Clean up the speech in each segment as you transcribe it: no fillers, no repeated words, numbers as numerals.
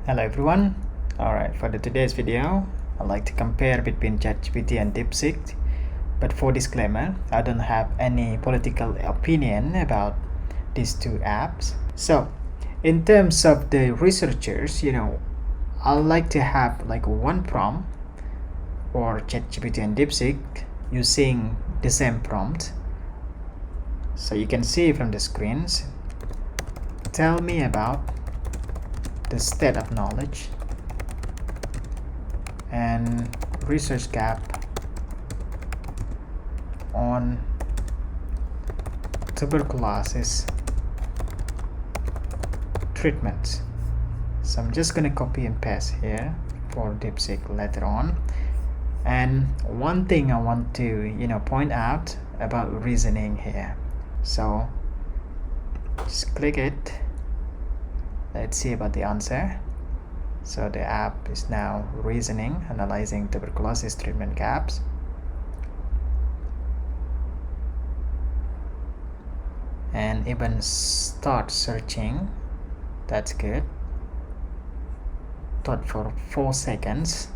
Hello everyone. Alright, for today's video, I'd like to compare between ChatGPT and DeepSeek. But for disclaimer, I don't have any political opinion about these two apps. So, in terms of the researchers, I like to have like one prompt for ChatGPT and DeepSeek using the same prompt. So you can see from the screens. Tell me about the state of knowledge and research gap on tuberculosis treatments. So I'm just gonna copy and paste here for DeepSeek later on. And one thing I want to point out about reasoning here. So just click it. Let's see about the answer. So the app is now reasoning, analyzing tuberculosis treatment gaps. And even start searching. That's good. Thought for 4 seconds.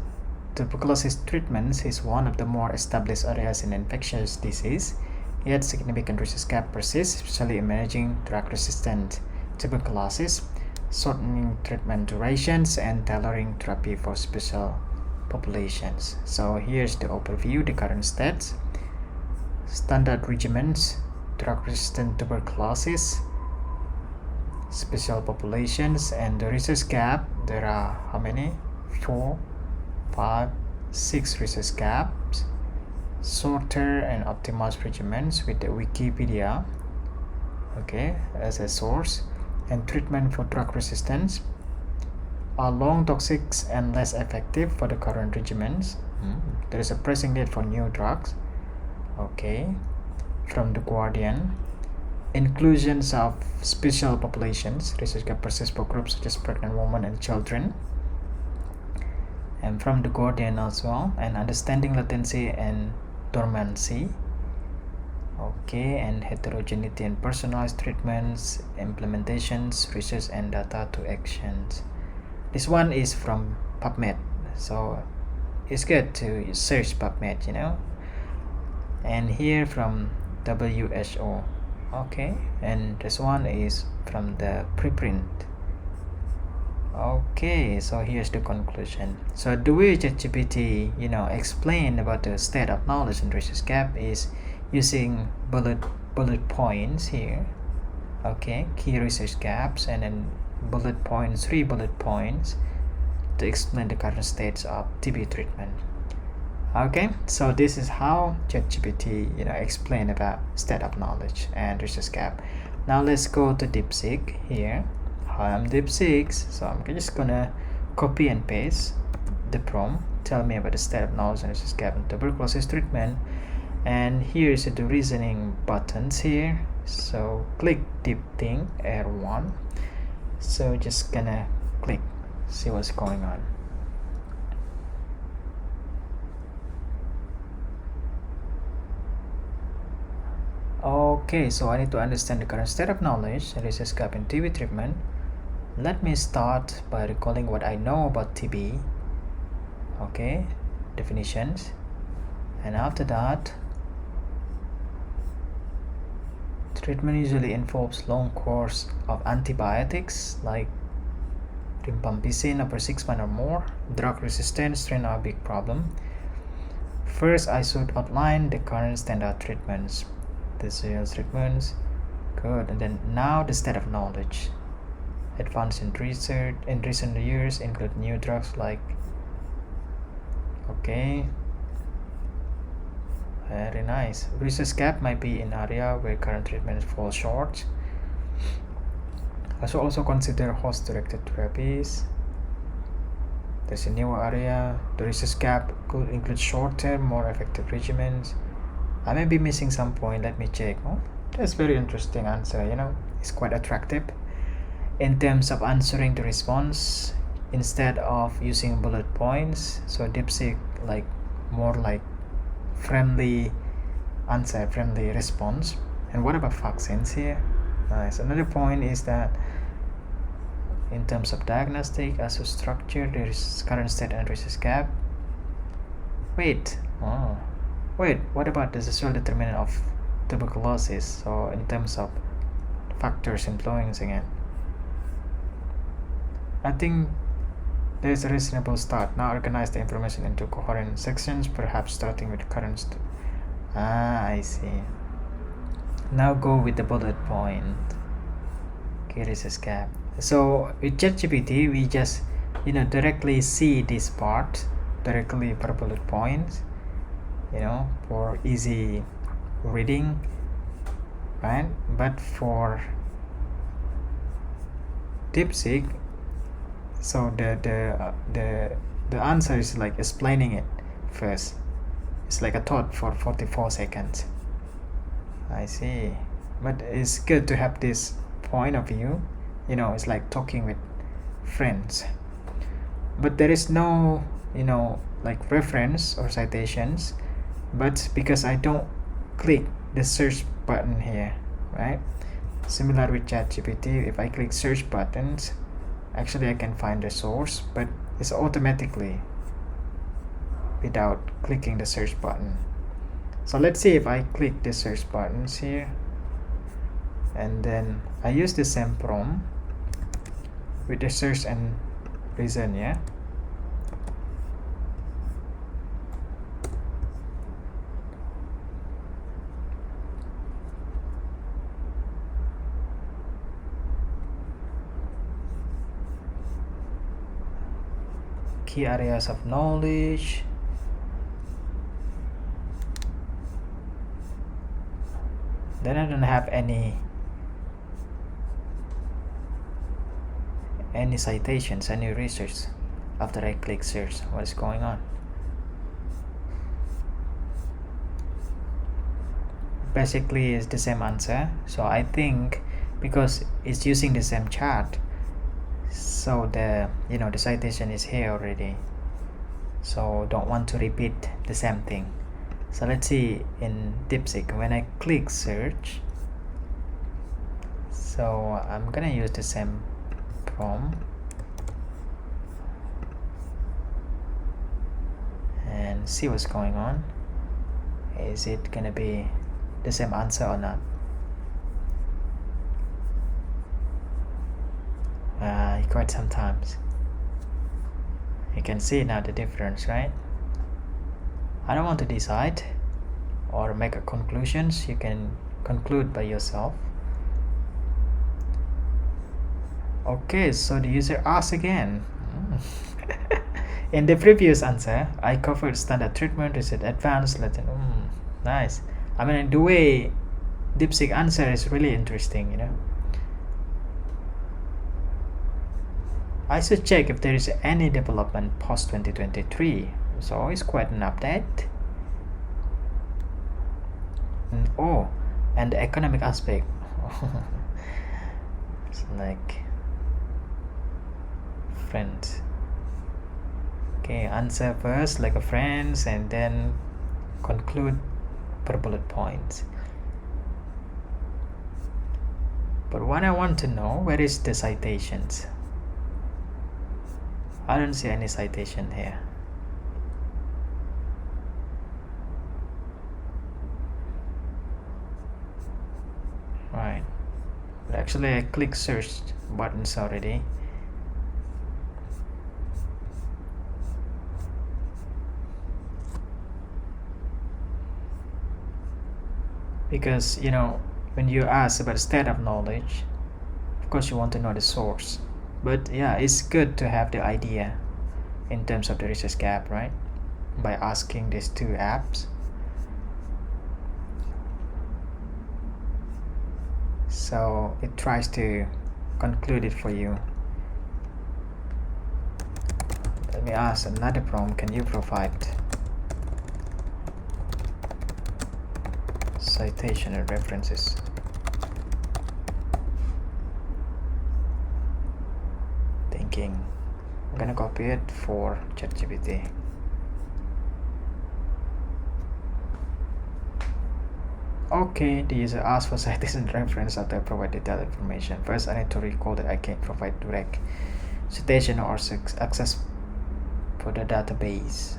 Tuberculosis treatments is one of the more established areas in infectious disease, yet significant research gap persists, especially in managing drug-resistant tuberculosis, shortening treatment durations, and tailoring therapy for special populations. So here's the overview, the current stats. Standard regimens, drug-resistant tuberculosis, special populations, and the research gap. There are how many? 4, 5, 6 research gaps. Shorter and optimized regimens with the Wikipedia, as a source. And treatment for drug resistance are long, toxic, and less effective for the current regimens. There is a pressing need for new drugs. From the Guardian, inclusions of special populations, research gap persists for groups such as pregnant women and children. And from the Guardian as well, and understanding latency and dormancy. And heterogeneity and personalized treatments, implementations, research and data to actions. This one is from PubMed, so it's good to search PubMed, And here from WHO, and this one is from the preprint. So here's the conclusion. So the way ChatGPT, explain about the state of knowledge and research gap is using bullet points here. Key research gaps, and then 3 bullet points to explain the current states of TB treatment. So this is how ChatGPT explain about state of knowledge and research gap. Now let's go to DeepSeek here. Hi, I'm DeepSeek, so I'm just gonna copy and paste the prompt. Tell me about the state of knowledge and research gap in tuberculosis treatment. And here's the reasoning buttons here. So click deep thing R1. So just gonna click, see what's going on. So I need to understand the current state of knowledge and research gap in TB treatment. Let me start by recalling what I know about TB. Definitions. And after that, treatment usually involves long course of antibiotics like rifampicin over 6 months or more. Drug resistance strain are a big problem. First, I should outline the current standard treatments. The sales treatments, good. And then now the state of knowledge. Advance in research in recent years include new drugs like very nice. Research gap might be in area where current treatments fall short. I should also consider host-directed therapies. There's a new area. The research gap could include short-term, more effective regimens. I may be missing some point. Let me check. That's very interesting answer. It's quite attractive. In terms of answering the response, instead of using bullet points, so DeepSeek more like friendly answer, friendly response. And what about vaccines here? Nice. Another point is that in terms of diagnostic, as a structure, there is current state and resist gap. Wait, what about the social determinant of tuberculosis? So in terms of factors influencing it, I think there's a reasonable start. Now organize the information into coherent sections, perhaps starting with current. I see. Now go with the bullet point. Okay, resist gap. So with ChatGPT, we just directly see this part directly per bullet points, for easy reading, right? But for DeepSeek, so the answer is like explaining it first. It's like a thought for 44 seconds. I see. But it's good to have this point of view. It's like talking with friends. But there is no like reference or citations, but because I don't click the search button here, right? Similar with ChatGPT, if I click search buttons, actually I can find the source, but it's automatically without clicking the search button. So let's see if I click the search buttons here, and then I use the same prompt with the search and reason, yeah. Key areas of knowledge. Then I don't have any citations, any research after I click search. What is going on? Basically it's the same answer. So I think because it's using the same chart, so the the citation is here already, so don't want to repeat the same thing. So let's see in DeepSeek when I click search. So I'm gonna use the same prompt and see what's going on. Is it gonna be the same answer or not? Quite sometimes you can see now the difference, right? I don't want to decide or make a conclusions. You can conclude by yourself. Okay, so the user asks again. In the previous answer, I covered standard treatment, research advanced, nice. I mean, the way DeepSeek answer is really interesting, I should check if there is any development post 2023. So it's quite an update. And the economic aspect. It's like friends. Okay, answer first like a friends, and then conclude per bullet points. But what I want to know, where is the citations? I don't see any citation here. Right. But actually I click search buttons already. Because when you ask about state of knowledge, of course you want to know the source. But yeah, it's good to have the idea in terms of the research gap, right? By asking these two apps. So it tries to conclude it for you. Let me ask another prompt. Can you provide citation and references? I'm gonna copy it for ChatGPT. Okay, the user asks for citation reference after I provide detailed information. First, I need to recall that I can't provide direct citation or access for the database,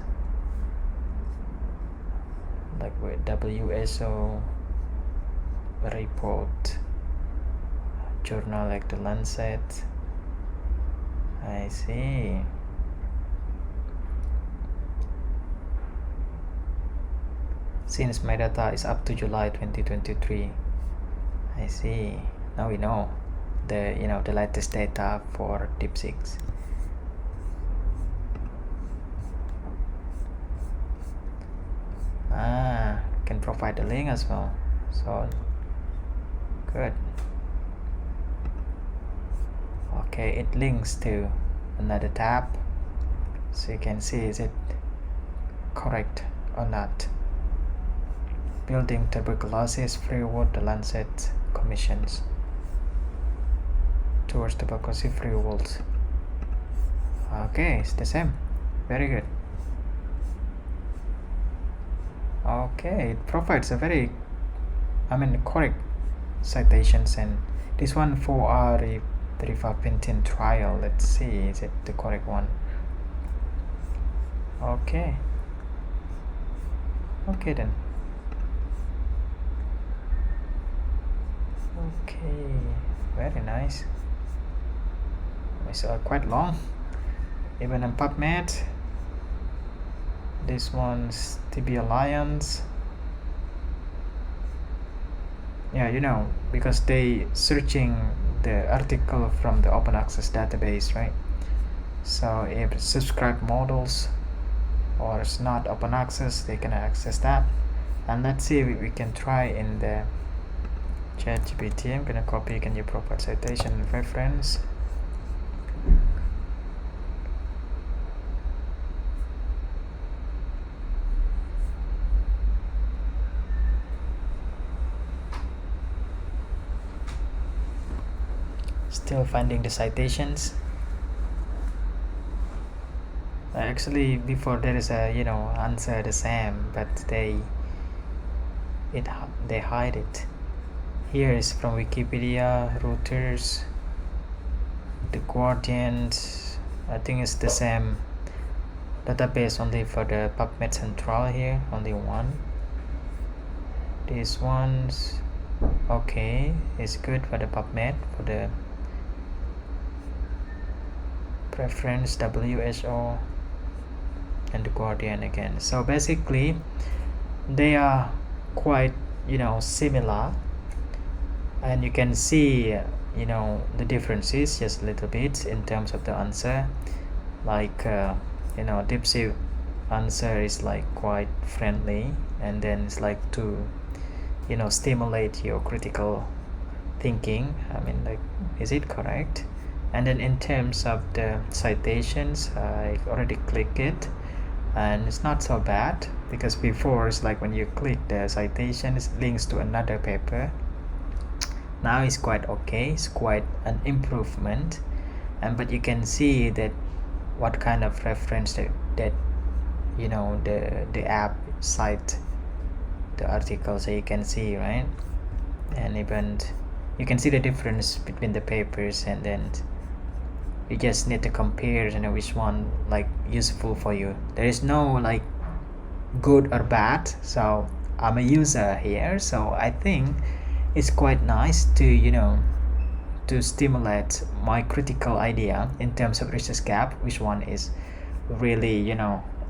like with WSO report, journal like the Lancet. I see. Since my data is up to July 2023, I see. Now we know the latest data for DeepSeek. Can provide the link as well. So good. Okay, it links to another tab, so you can see is it correct or not. Building tuberculosis free world, the Lancet commissions towards tuberculosis free world. Okay, it's the same. Very good. Okay, it provides a very correct citations, and this one for rifampicin trial. Let's see, is it the correct one? Okay then. Okay, very nice. It's quite long, even in PubMed. This one's TB Alliance. Yeah, because they searching the article from the open access database, right? So if subscribe models or it's not open access, they can access that. And let's see if we can try in the ChatGPT. I'm gonna copy, can you provide citation reference? Still finding the citations. Actually, before there is a answer the same, but they hide it. Here is from Wikipedia, Reuters, The Guardian. I think it's the same database only for the PubMed Central here, only one. These ones, okay, it's good for the PubMed, for the preference WSO and the Guardian again. So basically they are quite similar, and you can see the differences just a little bit in terms of the answer. Like DeepSeek answer is like quite friendly, and then it's like to stimulate your critical thinking. like, is it correct? And then in terms of the citations, I already clicked it, and it's not so bad, because before it's like when you click the citation, it links to another paper. Now it's quite okay, it's quite an improvement. But you can see that what kind of reference that the app cite the article, so you can see, right? And even you can see the difference between the papers, and then you just need to compare which one like useful for you. There is no like good or bad, so I'm a user here, so I think it's quite nice to to stimulate my critical idea in terms of research gap, which one is really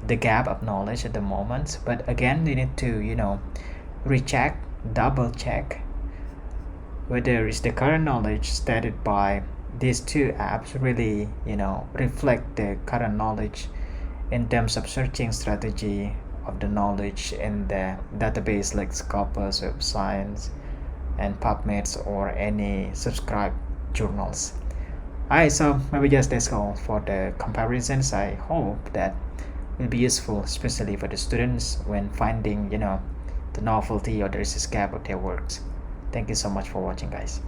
the gap of knowledge at the moment. But again, you need to recheck, double check whether is the current knowledge stated by these two apps really reflect the current knowledge in terms of searching strategy of the knowledge in the database like Scopus, Web of Science, and PubMed, or any subscribed journals. Alright, so maybe just that's all for the comparisons. I hope that will be useful, especially for the students when finding the novelty or the research gap of their works. Thank you so much for watching, guys.